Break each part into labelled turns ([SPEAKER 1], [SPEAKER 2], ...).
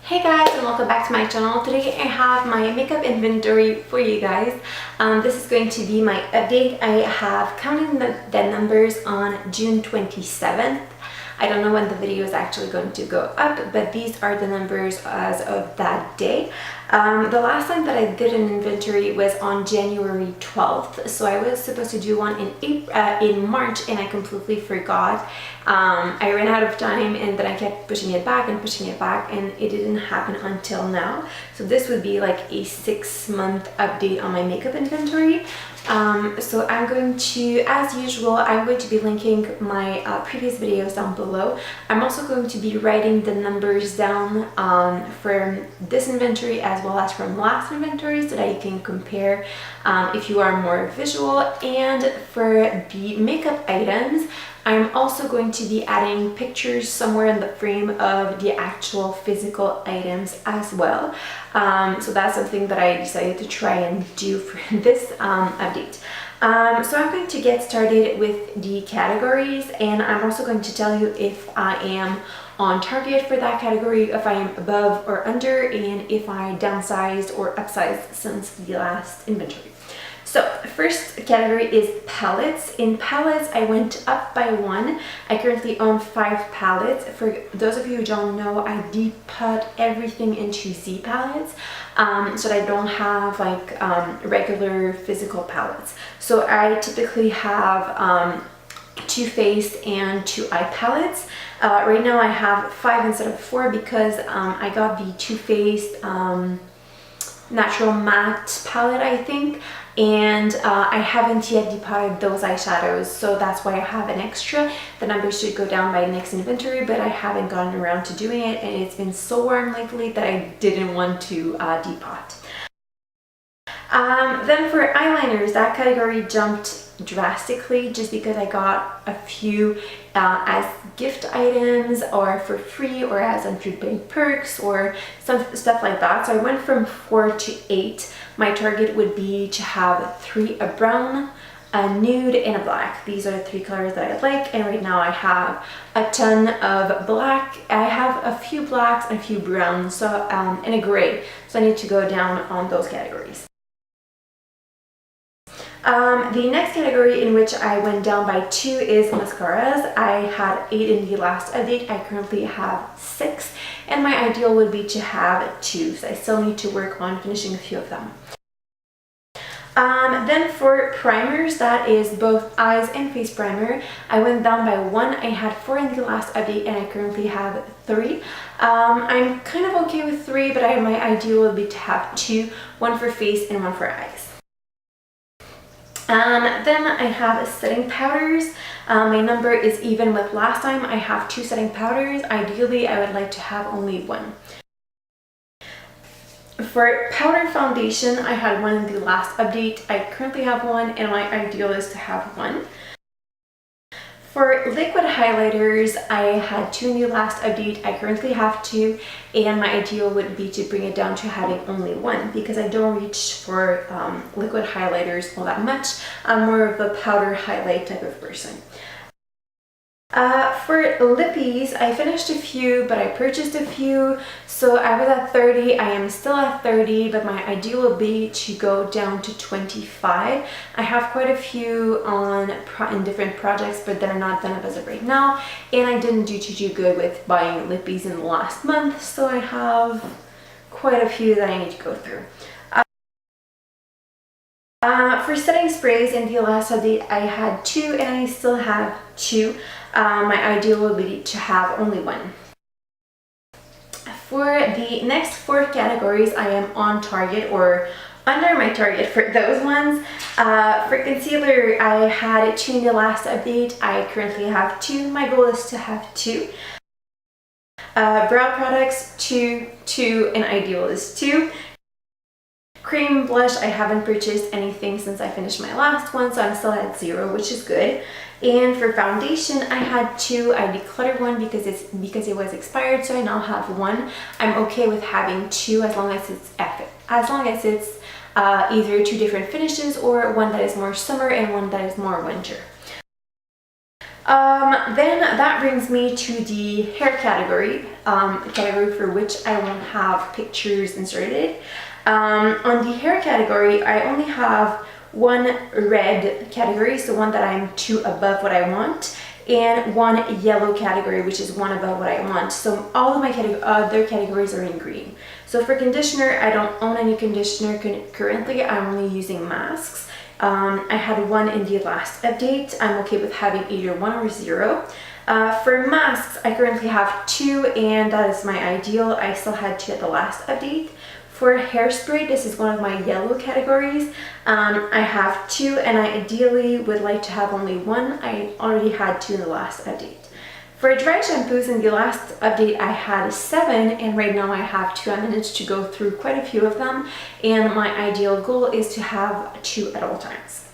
[SPEAKER 1] Hey guys, and welcome back to my channel. Today I have my makeup inventory for you guys. This is going to be my update. I have counted the numbers on June 27th. I don't know when the video is actually going to go up, but these are the numbers as of that day. The last time that I did an inventory was on January 12th, so I was supposed to do one in March, and I completely forgot. I ran out of time, and then I kept pushing it back, and it didn't happen until now. So this would be like a 6-month update on my makeup inventory. So I'm going to, as usual, I'm going to be linking my previous videos down below. I'm also going to be writing the numbers down from this inventory as well as from last inventory so that you can compare if you are more visual. And for the makeup items, I'm also going to be adding pictures somewhere in the frame of the actual physical items as well. So that's something that I decided to try and do for this update. So I'm going to get started with the categories, and I'm also going to tell you if I am on target for that category, if I am above or under, and if I downsized or upsized since the last inventory. So first category is palettes. In palettes, I went up by 1. I currently own 5 palettes. For those of you who don't know, I depot everything into Z palettes, so that I don't have like regular physical palettes. So I typically have Too Faced and 2 eye palettes. Right now I have 5 instead of 4 because I got the Too Faced Natural Matte palette, I think, and I haven't yet depotted those eyeshadows, so that's why I have an extra. The numbers should go down by next inventory, but I haven't gotten around to doing it, and it's been so warm lately that I didn't want to depot. Then for eyeliners, that category jumped drastically just because I got a few as gift items or for free or as unpaid perks or some stuff like that. So I went from 4 to 8. My target would be to have 3, a brown, a nude, and a black. These are the 3 colors that I like, and right now I have a ton of black. I have a few blacks and a few browns, so and a gray. So I need to go down on those categories. The next category in which I went down by 2 is mascaras. I had 8 in the last update. I currently have 6, and my ideal would be to have 2, so I still need to work on finishing a few of them. Then for primers, that is both eyes and face primer, I went down by 1. I had 4 in the last update, and I currently have 3. I'm kind of okay with 3, but my ideal would be to have 2, 1 for face and 1 for eyes. Then I have setting powders. My number is even with last time. I have 2 setting powders. Ideally, I would like to have only 1. For powder foundation, I had 1 in the last update. I currently have 1, and my ideal is to have 1. For liquid highlighters, I had 2 in the last update. I currently have 2, and my ideal would be to bring it down to having only 1 because I don't reach for liquid highlighters all that much. I'm more of a powder highlight type of person. For lippies, I finished a few, but I purchased a few, so I was at 30. I am still at 30, but my ideal would be to go down to 25. I have quite a few in different projects, but they're not done as of right now, and I didn't do too good with buying lippies in the last month, so I have quite a few that I need to go through. For setting sprays, in the last update I had 2, and I still have 2. My ideal would be to have only 1. For the next 4 categories, I am on target or under my target for those ones. For concealer, I had 2 in the last update. I currently have 2. My goal is to have 2. Brow products, 2, 2, and ideal is 2. Cream blush, I haven't purchased anything since I finished my last one, so I'm still at 0, which is good. And for foundation, I had 2. I decluttered 1 because it was expired, so I now have 1. I'm okay with having 2 as long as it's either 2 different finishes or one that is more summer and one that is more winter. Then that brings me to the hair category, category for which I won't have pictures inserted. On the hair category, I only have one red category, so one that I'm 2 above what I want, and one yellow category, which is 1 above what I want. So all of my other categories are in green. So for conditioner, I don't own any conditioner currently. I'm only using masks. I had 1 in the last update. I'm okay with having either 1 or 0. For masks, I currently have 2, and that is my ideal. I still had 2 at the last update. For hairspray, this is one of my yellow categories. I have 2, and I ideally would like to have only 1. I already had 2 in the last update. For dry shampoos, in the last update I had 7, and right now I have 2. I managed to go through quite a few of them, and my ideal goal is to have 2 at all times.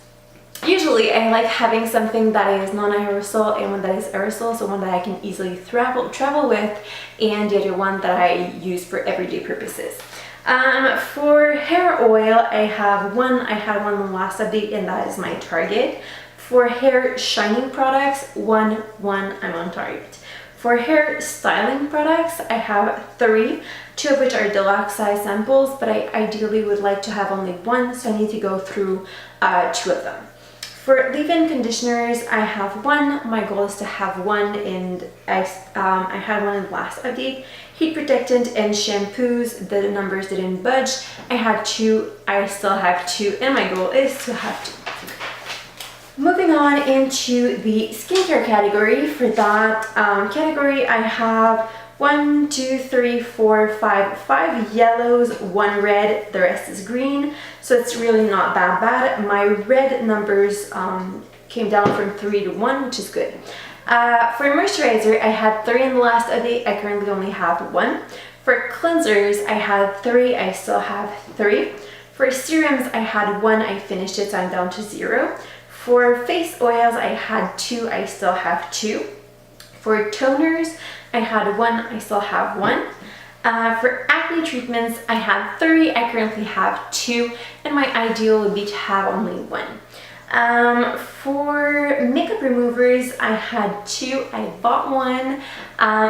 [SPEAKER 1] Usually I like having something that is non-aerosol and one that is aerosol, so one that I can easily travel with, and the other one that I use for everyday purposes. For hair oil, I have 1. I had 1 in the last update, and that is my Target. For hair shining products, 1, I'm on Target. For hair styling products, I have 3, 2 of which are deluxe size samples, but I ideally would like to have only 1, so I need to go through 2 of them. For leave-in conditioners, I have 1. My goal is to have 1, and I had 1 in the last update. Heat protectant and shampoos, the numbers didn't budge. I had 2, I still have 2, and my goal is to have 2. Moving on into the skincare category. For that category, I have 1, 2, 3, 4, 5 yellows, 1 red, the rest is green, so it's really not that bad. My red numbers came down from 3 to 1, which is good. For moisturizer, I had 3 in the last update. I currently only have 1. For cleansers, I had 3. I still have 3. For serums, I had 1. I finished it, so I'm down to 0. For face oils, I had 2. I still have 2. For toners, I had 1. I still have 1. For acne treatments, I had 3. I currently have 2, and my ideal would be to have only 1. For makeup removers, I had 2. I bought 1,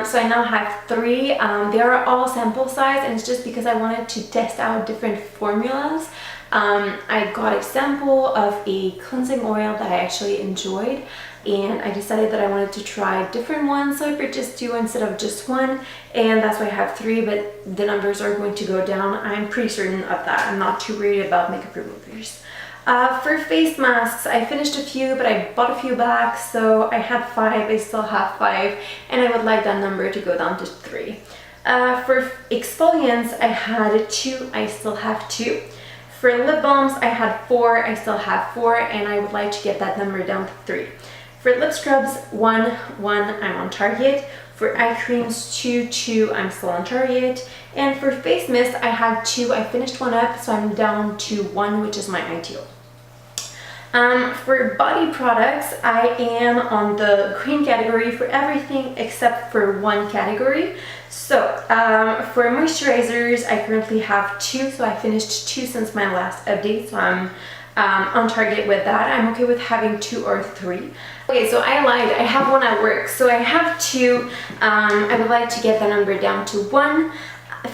[SPEAKER 1] so I now have 3. They are all sample size, and it's just because I wanted to test out different formulas. I got a sample of a cleansing oil that I actually enjoyed, and I decided that I wanted to try different ones, so I purchased 2 instead of just 1, and that's why I have 3, but the numbers are going to go down. I'm pretty certain of that. I'm not too worried about makeup removers. For face masks, I finished a few, but I bought a few back, so I had 5. I still have 5, and I would like that number to go down to 3. For exfoliants, I had 2. I still have 2. For lip balms, I had 4. I still have 4, and I would like to get that number down to 3. For lip scrubs, 1, I'm on Target. For eye creams, 2, I'm still on Target. And for face mist, I had 2. I finished 1 up, so I'm down to 1, which is my ideal. For body products, I am on the green category for everything except for 1 category. So for moisturizers, I currently have 2, so I finished 2 since my last update, so I'm on Target with that. I'm okay with having 2 or 3. Okay, so I lied. I have 1 at work, so I have 2. I would like to get the number down to 1.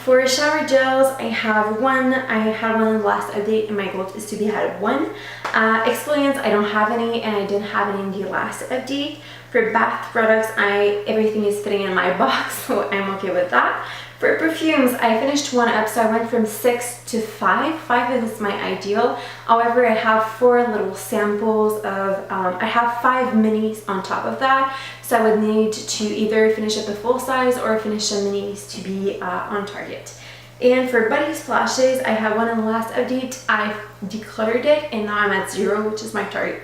[SPEAKER 1] For shower gels, I have 1. I had 1 in the last update, and my goal is to be at 1. Exfoliants, I don't have any, and I didn't have any in the last update. For bath products, everything is fitting in my box, so I'm okay with that. For perfumes, I finished 1 up, so I went from 6 to 5. 5 is my ideal. However, I have 4 little samples of, I have 5 minis on top of that, so I would need to either finish up the full size or finish the minis to be on Target. And for body splashes, I had 1 in the last update. I decluttered it, and now I'm at 0, which is my target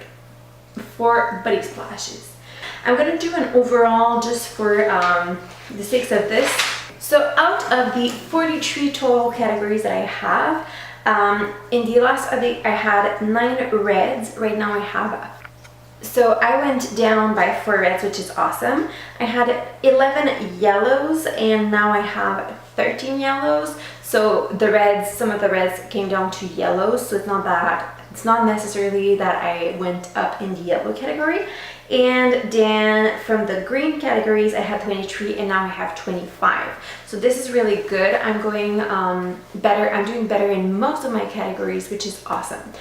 [SPEAKER 1] for body splashes. I'm going to do an overall just for the sakes of this. So out of the 43 total categories that I have, in the last update I had 9 reds. Right now I have, so I went down by 4 reds, which is awesome. I had 11 yellows, and now I have 13 yellows. So the reds, some of the reds came down to yellows, so it's not necessarily that I went up in the yellow category. And then from the green categories, I had 23 and now I have 25. So this is really good. I'm going better. I'm doing better in most of my categories, which is awesome.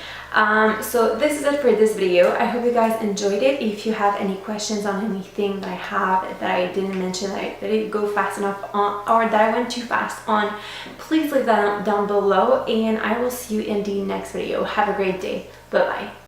[SPEAKER 1] So this is it for this video. I hope you guys enjoyed it. If you have any questions on anything that I have that I didn't mention, that I didn't go fast enough on, or that I went too fast on, please leave that down below, and I will see you in the next video. Have a great day. Bye bye.